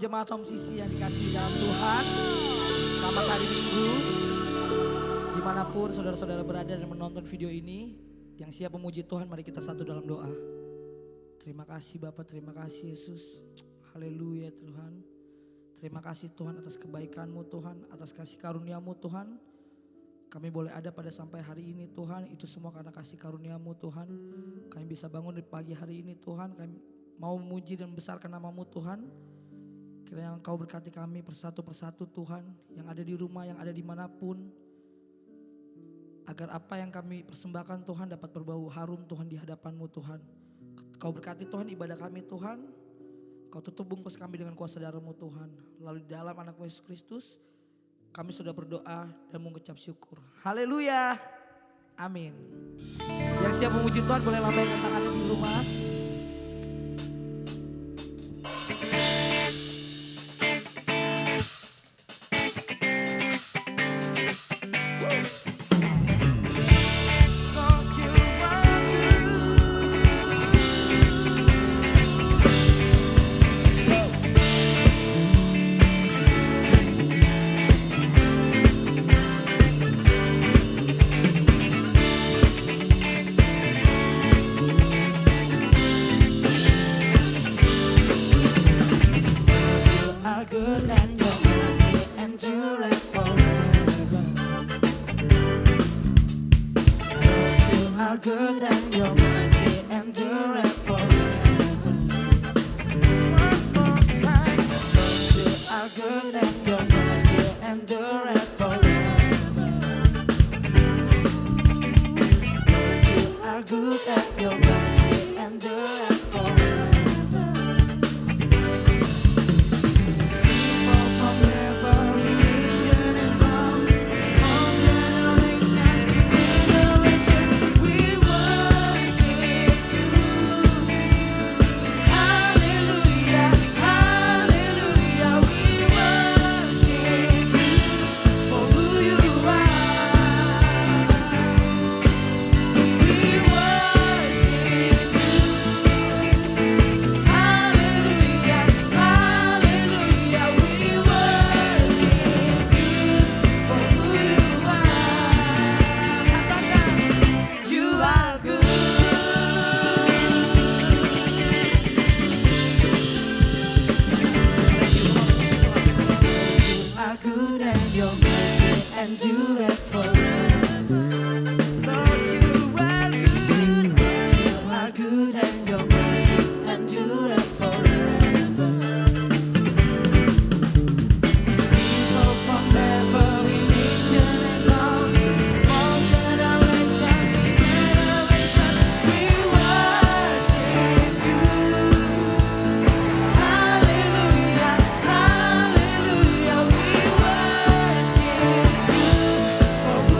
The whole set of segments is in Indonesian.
jemaat Home Sisi yang dikasihi dalam Tuhan. Selamat hari Minggu. Dimanapun saudara-saudara berada dan menonton video ini, yang siap memuji Tuhan, mari kita satu dalam doa. Terima kasih Bapa, terima kasih Yesus. Haleluya Tuhan. Terima kasih Tuhan atas kebaikan-Mu Tuhan, atas kasih karunia-Mu Tuhan. Kami boleh ada pada sampai hari ini Tuhan, itu semua karena kasih karunia-Mu Tuhan. Kami bisa bangun di pagi hari ini Tuhan, kami mau memuji dan membesarkan nama-Mu Tuhan. Kiranya Engkau berkati kami persatu persatu Tuhan, yang ada di rumah, yang ada dimanapun. Agar apa yang kami persembahkan Tuhan dapat berbau harum Tuhan di hadapan-Mu Tuhan. Kau berkati Tuhan ibadah kami Tuhan. Kau tutup bungkus kami dengan kuasa darah-Mu Tuhan. Lalu di dalam anak-Mu Yesus Kristus kami sudah berdoa dan mengucap syukur. Haleluya. Amin. Yang siap memuji Tuhan boleh lambaikan tangannya di rumah. Good and your mercy endureth forever. Lord, you are good and your mercy endureth forever. One more time. Lord, you are good and your mercy endureth forever. Lord, you are good and your mercy endureth forever. Good and your mercy endureth forever. Lord, you are good. You are good and your mercy endureth forever. People from every nation and tongue, from generation to generation, we worship you. Hallelujah, hallelujah, we worship you.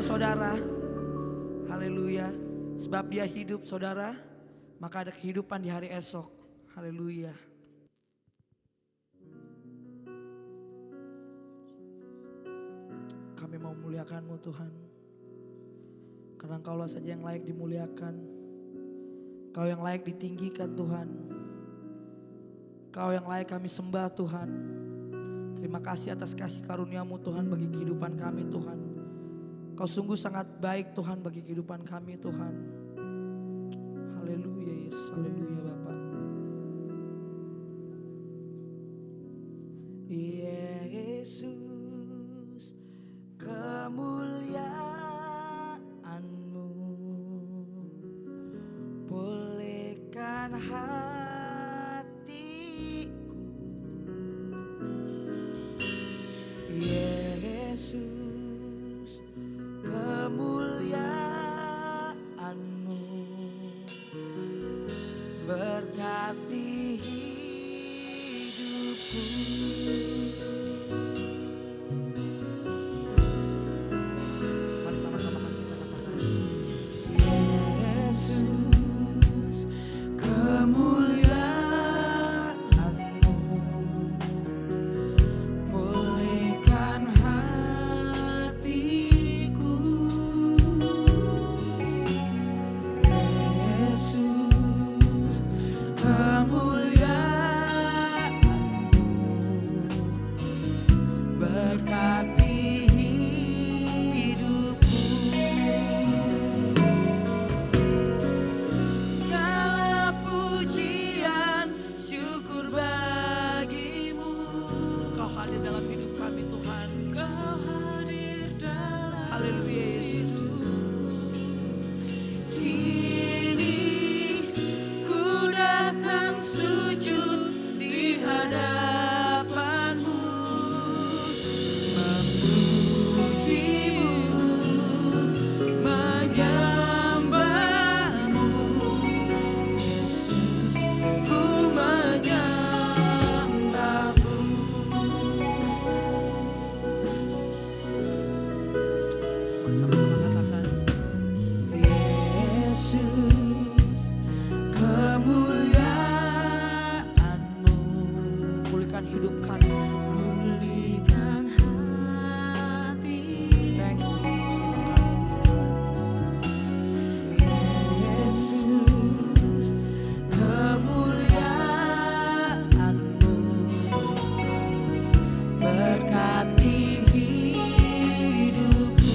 saudara. Haleluya. Sebab dia hidup saudara, maka ada kehidupan di hari esok. Haleluya. Kami mau memuliakan-Mu Tuhan. Karena Engkaulah saja yang layak dimuliakan. Kau yang layak ditinggikan Tuhan. Kau yang layak kami sembah Tuhan. Terima kasih atas kasih karunia-Mu Tuhan bagi kehidupan kami Tuhan. Kau sungguh sangat baik Tuhan bagi kehidupan kami Tuhan. Haleluya Yesus, haleluya Bapa. Yesus, kemuliaan-Mu pulihkan hatiku. Yesus, kemuliaan-Mu berkati hidupku. Mari sama-sama kita katakan, Yesus, kemuliaan-Mu pulihkan hatiku. Yesus, kemuliaan-Mu berkati hidupku. Segala pujian syukur bagimu. Kau hadir dalam hidup kami Tuhan. Kau hadir dalam haleluya Yesus. Kini ku datang sujud di hadapan-Mu, memuji-Mu, menyembah-Mu. Yesus, ku menyembah-Mu. Mari sama-sama katakan, Yesus, kemuliaan-Mu pulihkan hidup kami. Pulihkan hati. Thanks Jesus, terima kasih. Yesus, kemuliaan-Mu berkati hidupku.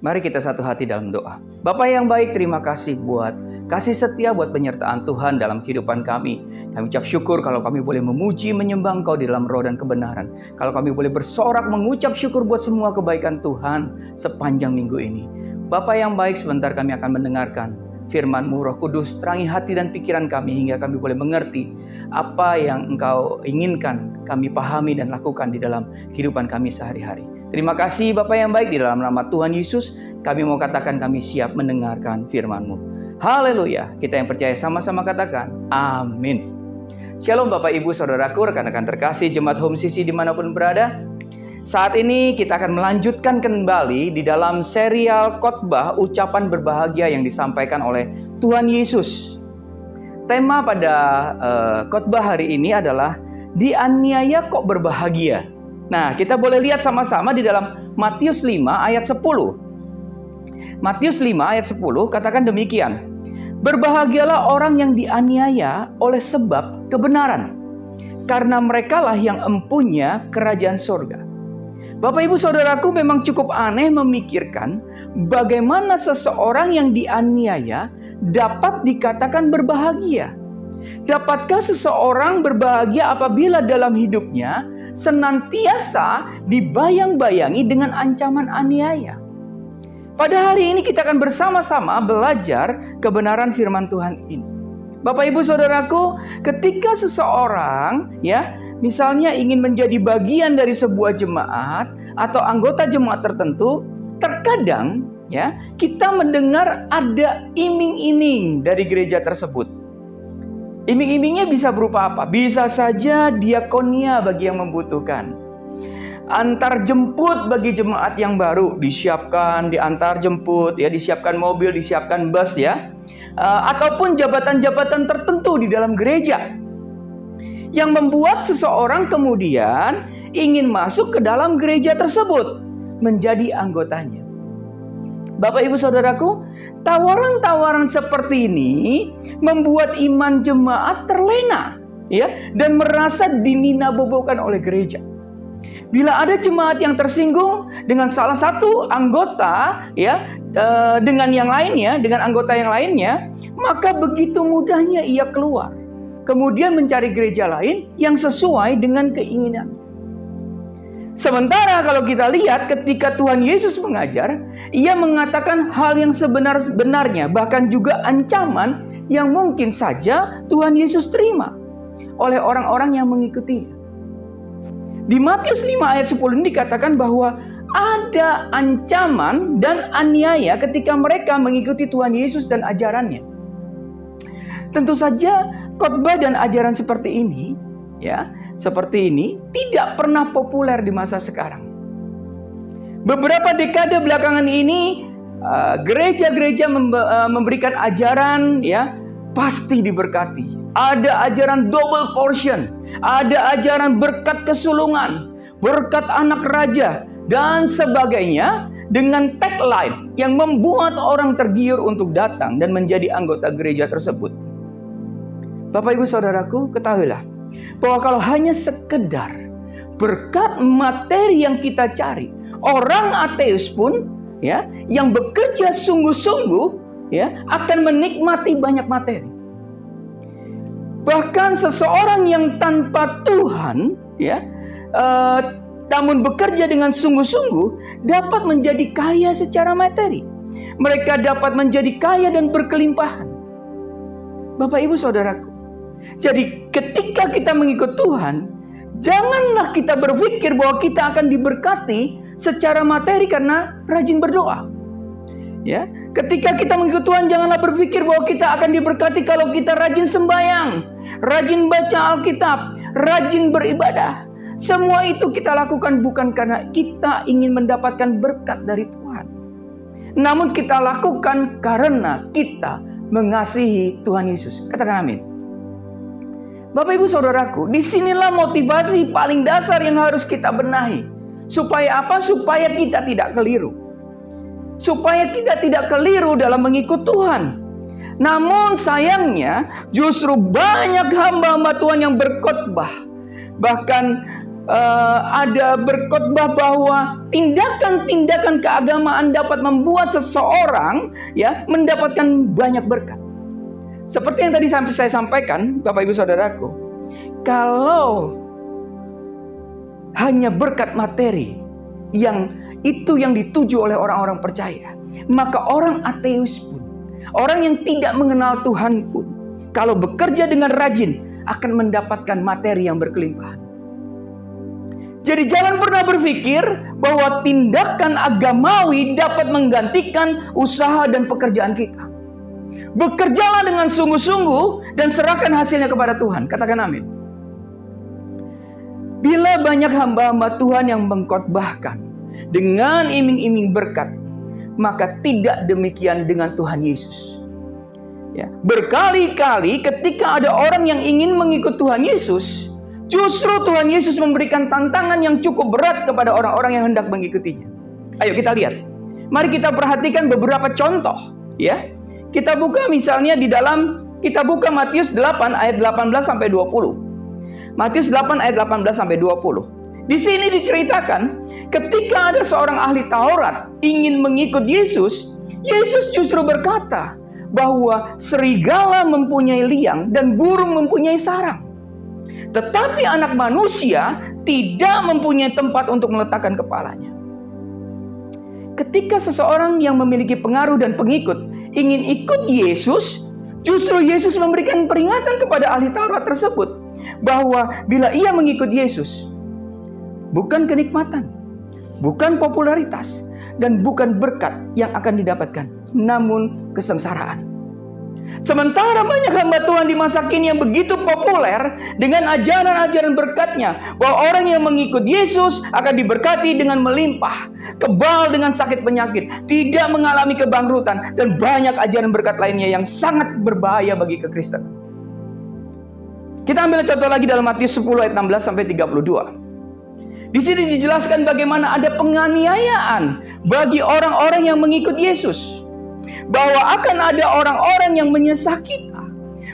Mari kita satu hati dalam doa. Bapa yang baik, terima kasih buat kasih setia, buat penyertaan Tuhan dalam kehidupan kami. Kami ucap syukur kalau kami boleh memuji, menyembah Engkau di dalam roh dan kebenaran. Kalau kami boleh bersorak mengucap syukur buat semua kebaikan Tuhan sepanjang minggu ini. Bapa yang baik, sebentar kami akan mendengarkan firman-Mu. Roh Kudus, terangi hati dan pikiran kami hingga kami boleh mengerti apa yang Engkau inginkan kami pahami dan lakukan di dalam kehidupan kami sehari-hari. Terima kasih Bapa yang baik, di dalam nama Tuhan Yesus kami mau katakan kami siap mendengarkan firman-Mu. Haleluya. Kita yang percaya sama-sama katakan amin. Shalom Bapak Ibu Saudaraku, rekan-rekan terkasih Jemaat Home Sisi dimanapun berada. Saat ini kita akan melanjutkan kembali di dalam serial khotbah ucapan berbahagia yang disampaikan oleh Tuhan Yesus. Tema pada khotbah hari ini adalah dianiaya kok berbahagia. Nah, kita boleh lihat sama-sama di dalam Matius 5 ayat 10. Matius 5 ayat 10 katakan demikian. Berbahagialah orang yang dianiaya oleh sebab kebenaran, karena merekalah yang empunya kerajaan surga. Bapak Ibu Saudaraku, memang cukup aneh memikirkan bagaimana seseorang yang dianiaya dapat dikatakan berbahagia. Dapatkah seseorang berbahagia apabila dalam hidupnya senantiasa dibayang-bayangi dengan ancaman aniaya? Pada hari ini kita akan bersama-sama belajar kebenaran firman Tuhan ini. Bapak Ibu Saudaraku, ketika seseorang misalnya ingin menjadi bagian dari sebuah jemaat atau anggota jemaat tertentu, terkadang kita mendengar ada iming-iming dari gereja tersebut. Iming-imingnya bisa berupa apa? Bisa saja diakonia bagi yang membutuhkan. Antar jemput bagi jemaat yang baru, disiapkan, diantar jemput, disiapkan mobil, disiapkan bus ataupun jabatan-jabatan tertentu di dalam gereja. Yang membuat seseorang kemudian ingin masuk ke dalam gereja tersebut, menjadi anggotanya. Bapak Ibu Saudaraku, tawaran-tawaran seperti ini membuat iman jemaat terlena dan merasa dininabobokan oleh gereja. Bila ada jemaat yang tersinggung dengan salah satu anggota dengan yang lainnya, dengan anggota yang lainnya, maka begitu mudahnya ia keluar, kemudian mencari gereja lain yang sesuai dengan keinginan. Sementara kalau kita lihat ketika Tuhan Yesus mengajar, ia mengatakan hal yang sebenar-benarnya, bahkan juga ancaman yang mungkin saja Tuhan Yesus terima oleh orang-orang yang mengikutinya. Di Matius 5 ayat 10 ini dikatakan bahwa ada ancaman dan aniaya ketika mereka mengikuti Tuhan Yesus dan ajarannya. Tentu saja khotbah dan ajaran seperti ini tidak pernah populer di masa sekarang. Beberapa dekade belakangan ini gereja-gereja memberikan ajaran pasti diberkati. Ada ajaran double portion, ada ajaran berkat kesulungan, berkat anak raja dan sebagainya, dengan tagline yang membuat orang tergiur untuk datang dan menjadi anggota gereja tersebut. Bapak Ibu Saudaraku, ketahuilah bahwa kalau hanya sekedar berkat materi yang kita cari, orang ateis pun yang bekerja sungguh-sungguh akan menikmati banyak materi. Bahkan seseorang yang tanpa Tuhan namun bekerja dengan sungguh-sungguh dapat menjadi kaya secara materi. Mereka dapat menjadi kaya dan berkelimpahan. Bapak Ibu Saudaraku, jadi ketika kita mengikut Tuhan, janganlah kita berpikir bahwa kita akan diberkati secara materi karena rajin berdoa. Ketika kita mengikut Tuhan, janganlah berpikir bahwa kita akan diberkati kalau kita rajin sembahyang, rajin baca Alkitab, rajin beribadah. Semua itu kita lakukan bukan karena kita ingin mendapatkan berkat dari Tuhan, namun kita lakukan karena kita mengasihi Tuhan Yesus. Katakan amin. Bapak Ibu Saudaraku, disinilah motivasi paling dasar yang harus kita benahi. Supaya apa? Supaya kita tidak keliru. Supaya kita tidak keliru dalam mengikut Tuhan. Namun sayangnya justru banyak hamba-hamba Tuhan yang berkhotbah, bahkan ada berkhotbah bahwa tindakan-tindakan keagamaan dapat membuat seseorang ya mendapatkan banyak berkat. Seperti yang tadi saya sampaikan, Bapak Ibu Saudaraku, kalau hanya berkat materi yang dituju oleh orang-orang percaya, maka orang ateis pun, orang yang tidak mengenal Tuhan pun, kalau bekerja dengan rajin akan mendapatkan materi yang berkelimpahan. Jadi jangan pernah berpikir bahwa tindakan agamawi dapat menggantikan usaha dan pekerjaan kita. Bekerjalah dengan sungguh-sungguh dan serahkan hasilnya kepada Tuhan. Katakan amin. Bila banyak hamba-hamba Tuhan yang mengkhotbahkan dengan iming-iming berkat, maka tidak demikian dengan Tuhan Yesus. Ya, berkali-kali ketika ada orang yang ingin mengikut Tuhan Yesus, justru Tuhan Yesus memberikan tantangan yang cukup berat kepada orang-orang yang hendak mengikutinya. Ayo kita lihat. Mari kita perhatikan beberapa contoh, ya. Kita buka misalnya kita buka Matius 8 ayat 18 sampai 20. Matius 8 ayat 18 sampai 20. Di sini diceritakan ketika ada seorang ahli Taurat ingin mengikut Yesus, Yesus justru berkata bahwa serigala mempunyai liang dan burung mempunyai sarang, tetapi anak manusia tidak mempunyai tempat untuk meletakkan kepalanya. Ketika seseorang yang memiliki pengaruh dan pengikut ingin ikut Yesus, justru Yesus memberikan peringatan kepada ahli Taurat tersebut bahwa bila ia mengikut Yesus, bukan kenikmatan, bukan popularitas, dan bukan berkat yang akan didapatkan, namun kesengsaraan. Sementara banyak hamba Tuhan di masa kini yang begitu populer dengan ajaran-ajaran berkatnya, bahwa orang yang mengikut Yesus akan diberkati dengan melimpah, kebal dengan sakit penyakit, tidak mengalami kebangkrutan, dan banyak ajaran berkat lainnya yang sangat berbahaya bagi kekristenan. Kita ambil contoh lagi dalam Matius 10 ayat 16 sampai 32. Di sini dijelaskan bagaimana ada penganiayaan bagi orang-orang yang mengikut Yesus. Bahwa akan ada orang-orang yang menyesah kita,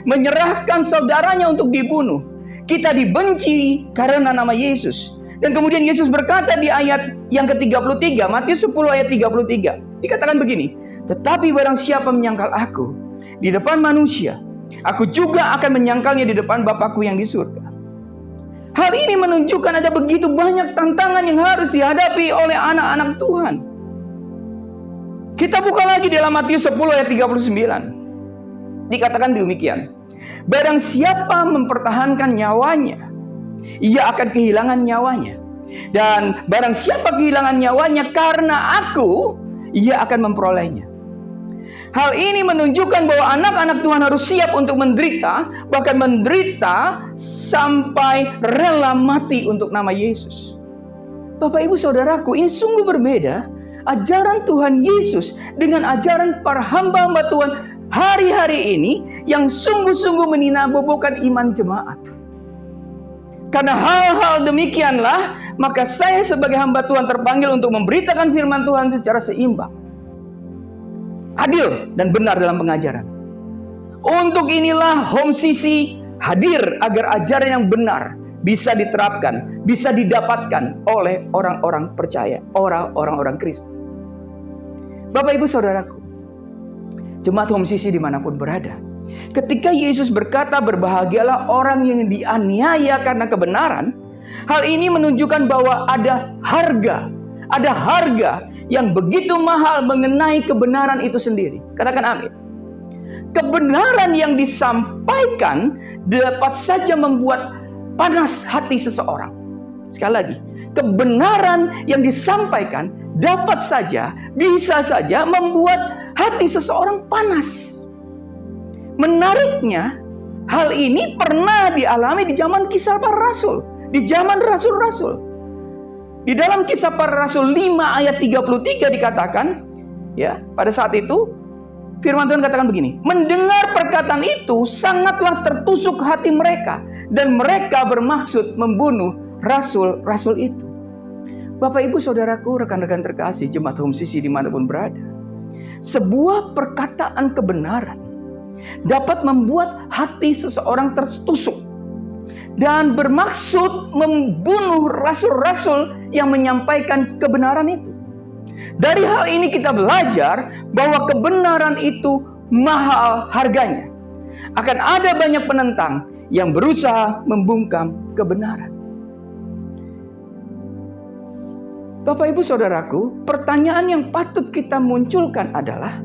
menyerahkan saudaranya untuk dibunuh. Kita dibenci karena nama Yesus. Dan kemudian Yesus berkata di ayat yang ke-33, Matius 10 ayat 33. Dikatakan begini, tetapi barang siapa menyangkal aku di depan manusia, aku juga akan menyangkalnya di depan Bapakku yang di surga. Hal ini menunjukkan ada begitu banyak tantangan yang harus dihadapi oleh anak-anak Tuhan. Kita buka lagi dalam Matius 10 ayat 39. Dikatakan demikian. Barang siapa mempertahankan nyawanya, ia akan kehilangan nyawanya. Dan barang siapa kehilangan nyawanya karena aku, ia akan memperolehnya. Hal ini menunjukkan bahwa anak-anak Tuhan harus siap untuk menderita, bahkan menderita sampai rela mati untuk nama Yesus. Bapak Ibu Saudaraku, ini sungguh berbeda ajaran Tuhan Yesus dengan ajaran para hamba-hamba Tuhan hari-hari ini yang sungguh-sungguh meninabobokan iman jemaat. Karena hal-hal demikianlah, maka saya sebagai hamba Tuhan terpanggil untuk memberitakan firman Tuhan secara seimbang, adil dan benar dalam pengajaran. Untuk inilah Home CC hadir agar ajaran yang benar bisa diterapkan, bisa didapatkan oleh orang-orang percaya, orang-orang Kristen. Bapak Ibu Saudaraku, jemaat Home CC dimanapun berada, ketika Yesus berkata berbahagialah orang yang dianiaya karena kebenaran, hal ini menunjukkan bahwa ada harga yang begitu mahal mengenai kebenaran itu sendiri. Katakan amin. Kebenaran yang disampaikan dapat saja membuat panas hati seseorang. Sekali lagi, kebenaran yang disampaikan bisa saja membuat hati seseorang panas. Menariknya, hal ini pernah dialami di zaman Kisah Para Rasul, di zaman rasul-rasul. Di dalam Kisah Para Rasul 5 ayat 33 dikatakan, ya, pada saat itu firman Tuhan katakan begini, mendengar perkataan itu sangatlah tertusuk hati mereka dan mereka bermaksud membunuh rasul-rasul itu. Bapak Ibu Saudaraku, rekan-rekan terkasih jemaat Home CC dimanapun berada, sebuah perkataan kebenaran dapat membuat hati seseorang tertusuk dan bermaksud membunuh rasul-rasul yang menyampaikan kebenaran itu. Dari hal ini kita belajar bahwa kebenaran itu mahal harganya. Akan ada banyak penentang yang berusaha membungkam kebenaran. Bapak Ibu Saudaraku, pertanyaan yang patut kita munculkan adalah,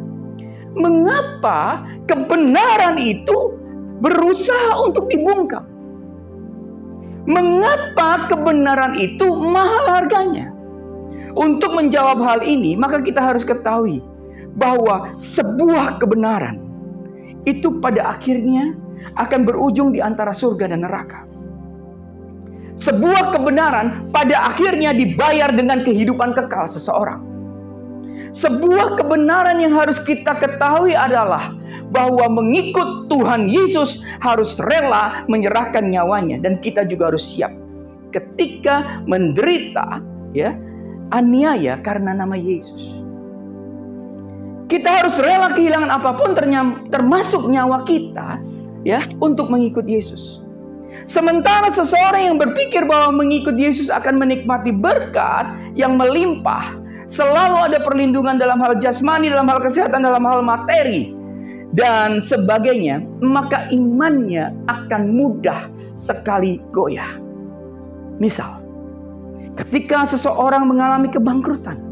mengapa kebenaran itu berusaha untuk dibungkam? Mengapa kebenaran itu mahal harganya? Untuk menjawab hal ini, maka kita harus ketahui bahwa sebuah kebenaran itu pada akhirnya akan berujung di antara surga dan neraka. Sebuah kebenaran pada akhirnya dibayar dengan kehidupan kekal seseorang. Sebuah kebenaran yang harus kita ketahui adalah bahwa mengikut Tuhan Yesus harus rela menyerahkan nyawanya, dan kita juga harus siap ketika menderita aniaya karena nama Yesus. Kita harus rela kehilangan apapun termasuk nyawa kita untuk mengikut Yesus. Sementara seseorang yang berpikir bahwa mengikut Yesus akan menikmati berkat yang melimpah, selalu ada perlindungan dalam hal jasmani, dalam hal kesehatan, dalam hal materi, dan sebagainya, maka imannya akan mudah sekali goyah. Misal, ketika seseorang mengalami kebangkrutan,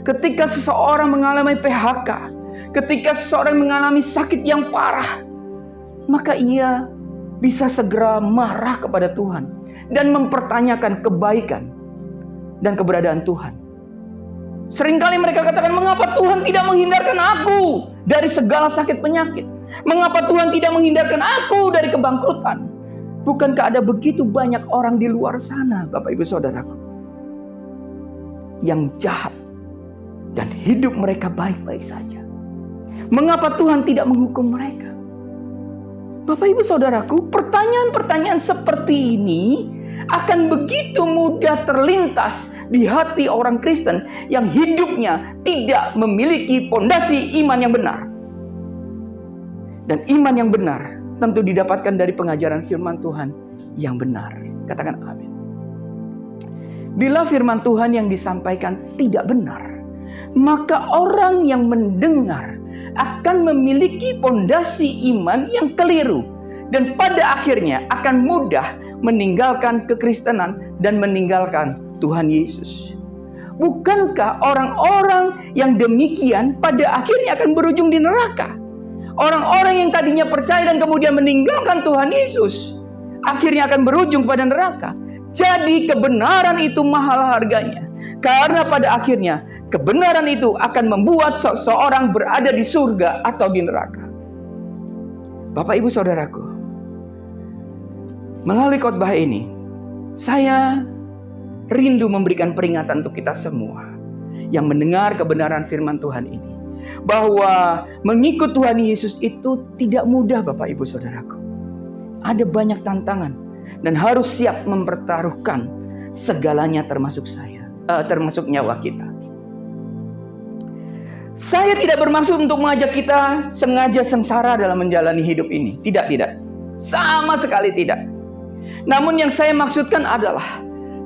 ketika seseorang mengalami PHK, ketika seseorang mengalami sakit yang parah, maka ia bisa segera marah kepada Tuhan dan mempertanyakan kebaikan dan keberadaan Tuhan. Seringkali mereka katakan, mengapa Tuhan tidak menghindarkan aku dari segala sakit penyakit? Mengapa Tuhan tidak menghindarkan aku dari kebangkrutan? Bukankah ada begitu banyak orang di luar sana, Bapak Ibu Saudaraku, yang jahat dan hidup mereka baik-baik saja? Mengapa Tuhan tidak menghukum mereka? Bapak Ibu Saudaraku, pertanyaan-pertanyaan seperti ini akan begitu mudah terlintas di hati orang Kristen yang hidupnya tidak memiliki pondasi iman yang benar. Dan iman yang benar tentu didapatkan dari pengajaran firman Tuhan yang benar. Katakan amin. Bila firman Tuhan yang disampaikan tidak benar, maka orang yang mendengar akan memiliki pondasi iman yang keliru, dan pada akhirnya akan mudah meninggalkan kekristenan dan meninggalkan Tuhan Yesus. Bukankah orang-orang yang demikian pada akhirnya akan berujung di neraka? Orang-orang yang tadinya percaya dan kemudian meninggalkan Tuhan Yesus akhirnya akan berujung pada neraka. Jadi kebenaran itu mahal harganya, karena pada akhirnya kebenaran itu akan membuat seseorang berada di surga atau di neraka. Bapak Ibu Saudaraku, melalui khotbah ini, saya rindu memberikan peringatan untuk kita semua yang mendengar kebenaran firman Tuhan ini, bahwa mengikut Tuhan Yesus itu tidak mudah, Bapak Ibu Saudaraku. Ada banyak tantangan dan harus siap mempertaruhkan segalanya, termasuk termasuk nyawa kita. Saya tidak bermaksud untuk mengajak kita sengaja sengsara dalam menjalani hidup ini. Tidak. Sama sekali tidak. Namun yang saya maksudkan adalah,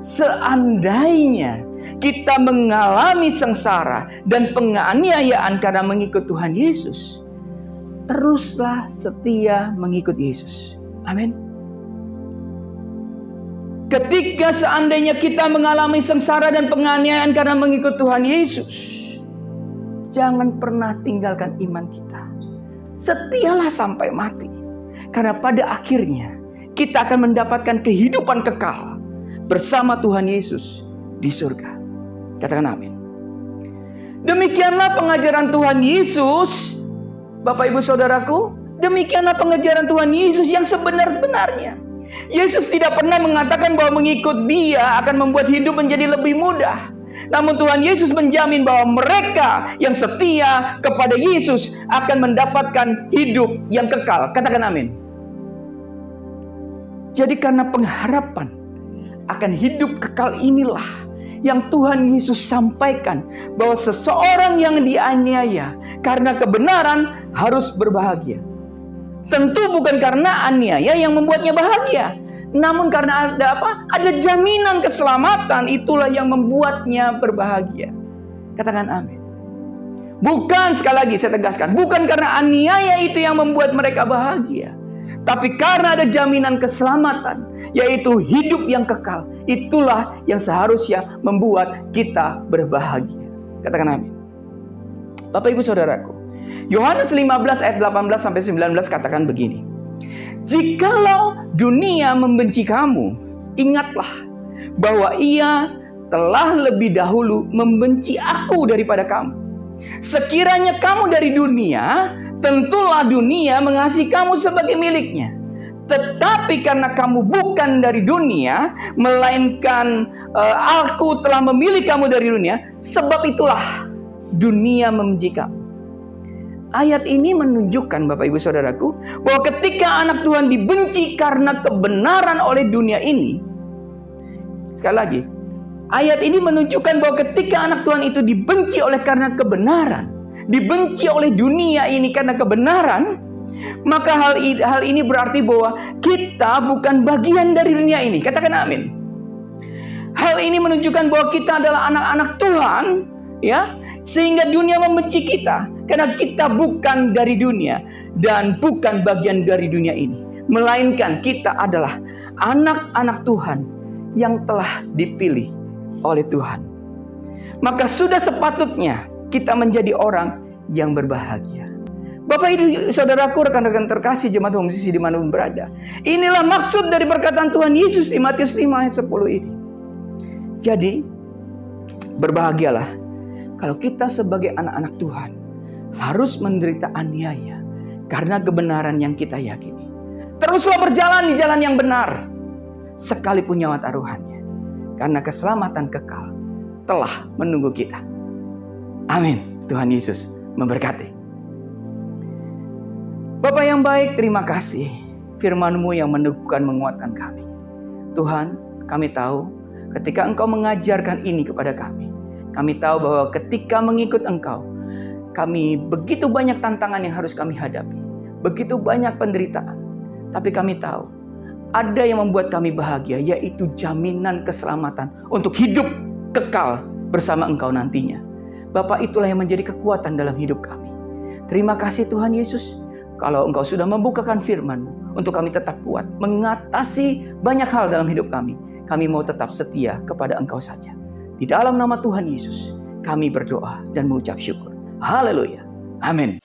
seandainya kita mengalami sengsara dan penganiayaan karena mengikut Tuhan Yesus, teruslah setia mengikut Yesus. Amin. Ketika seandainya kita mengalami sengsara dan penganiayaan karena mengikut Tuhan Yesus, jangan pernah tinggalkan iman kita. Setialah sampai mati. Karena pada akhirnya kita akan mendapatkan kehidupan kekal bersama Tuhan Yesus di surga. Katakan amin. Demikianlah pengajaran Tuhan Yesus, Bapak Ibu Saudaraku. Demikianlah pengajaran Tuhan Yesus yang sebenar-benarnya. Yesus tidak pernah mengatakan bahwa mengikut Dia akan membuat hidup menjadi lebih mudah. Namun Tuhan Yesus menjamin bahwa mereka yang setia kepada Yesus akan mendapatkan hidup yang kekal. Katakan amin. Jadi karena pengharapan akan hidup kekal inilah yang Tuhan Yesus sampaikan, bahwa seseorang yang dianiaya karena kebenaran harus berbahagia. Tentu bukan karena aniaya yang membuatnya bahagia, Namun karena ada apa? Ada jaminan keselamatan, itulah yang membuatnya berbahagia. Katakan amin. Bukan, sekali lagi saya tegaskan, bukan karena aniaya itu yang membuat mereka bahagia. Tapi karena ada jaminan keselamatan, yaitu hidup yang kekal. Itulah yang seharusnya membuat kita berbahagia. Katakan amin. Bapak Ibu Saudaraku, Yohanes 15 ayat 18 sampai 19 katakan begini. Jikalau dunia membenci kamu, ingatlah bahwa ia telah lebih dahulu membenci aku daripada kamu. Sekiranya kamu dari dunia, tentulah dunia mengasihi kamu sebagai miliknya. Tetapi karena kamu bukan dari dunia, melainkan aku telah memilih kamu dari dunia, sebab itulah dunia membenci kamu. Ayat ini menunjukkan, Bapak Ibu Saudaraku, bahwa ketika anak Tuhan dibenci karena kebenaran oleh dunia ini, sekali lagi, ayat ini menunjukkan bahwa ketika anak Tuhan itu dibenci oleh karena kebenaran, dibenci oleh dunia ini karena kebenaran, maka hal ini berarti bahwa kita bukan bagian dari dunia ini. Katakan amin. Hal ini menunjukkan bahwa kita adalah anak-anak Tuhan, ya, sehingga dunia membenci kita karena kita bukan dari dunia dan bukan bagian dari dunia ini, melainkan kita adalah anak-anak Tuhan yang telah dipilih oleh Tuhan. Maka sudah sepatutnya kita menjadi orang yang berbahagia. Bapak Ibu Saudaraku, rekan-rekan terkasih jemaat musisi dimanapun berada, inilah maksud dari perkataan Tuhan Yesus di Matius 5 ayat 10 ini. Jadi berbahagialah kalau kita sebagai anak-anak Tuhan harus menderita aniaya karena kebenaran yang kita yakini. Teruslah berjalan di jalan yang benar sekalipun nyawa taruhannya, karena keselamatan kekal telah menunggu kita. Amin. Tuhan Yesus memberkati. Bapa yang baik, terima kasih firman-Mu yang meneguhkan, menguatkan kami. Tuhan, kami tahu ketika Engkau mengajarkan ini kepada kami tahu bahwa ketika mengikut Engkau, kami begitu banyak tantangan yang harus kami hadapi, begitu banyak penderitaan. Tapi kami tahu ada yang membuat kami bahagia, yaitu jaminan keselamatan untuk hidup kekal bersama Engkau nantinya. Bapa, itulah yang menjadi kekuatan dalam hidup kami. Terima kasih Tuhan Yesus, kalau Engkau sudah membukakan firman-Mu untuk kami tetap kuat mengatasi banyak hal dalam hidup kami. Kami mau tetap setia kepada Engkau saja. Di dalam nama Tuhan Yesus, kami berdoa dan mengucap syukur. Haleluya. Amin.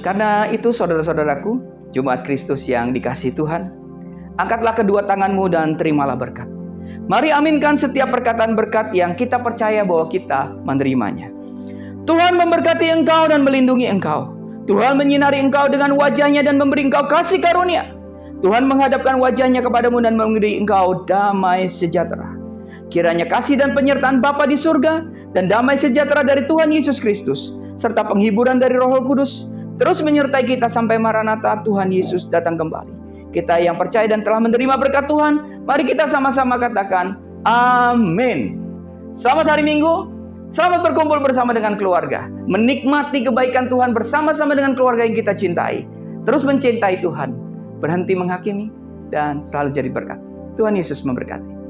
Karena itu saudara-saudaraku, Jemaat Kristus yang dikasihi Tuhan, angkatlah kedua tanganmu dan terimalah berkat. Mari aminkan setiap perkataan berkat yang kita percaya bahwa kita menerimanya. Tuhan memberkati engkau dan melindungi engkau. Tuhan menyinari engkau dengan wajahnya dan memberi engkau kasih karunia. Tuhan menghadapkan wajahnya kepadamu dan memberi engkau damai sejahtera. Kiranya kasih dan penyertaan Bapa di surga dan damai sejahtera dari Tuhan Yesus Kristus serta penghiburan dari Roh Kudus terus menyertai kita sampai Maranatha Tuhan Yesus datang kembali. Kita yang percaya dan telah menerima berkat Tuhan, mari kita sama-sama katakan amin. Selamat hari Minggu, Selamat berkumpul bersama dengan keluarga. Menikmati kebaikan Tuhan bersama-sama dengan keluarga yang kita cintai. Terus mencintai Tuhan. Berhenti menghakimi dan selalu jadi berkat. Tuhan Yesus memberkati.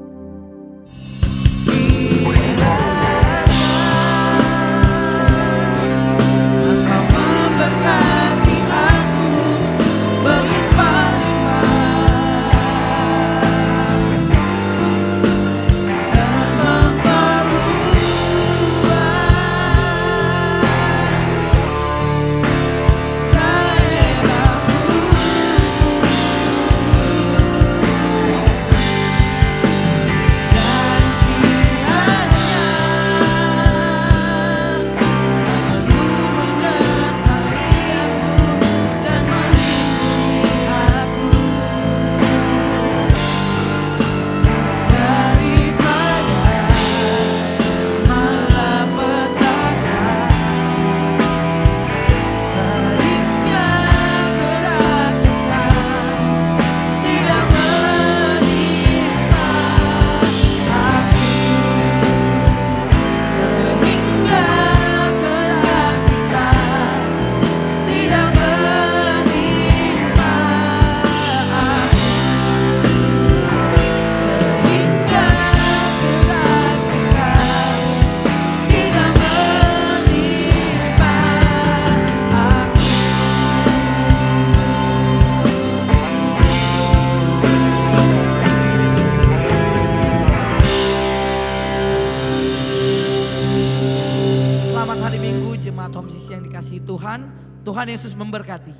Jemaat Home CC yang dikasihi Tuhan, Tuhan Yesus memberkati.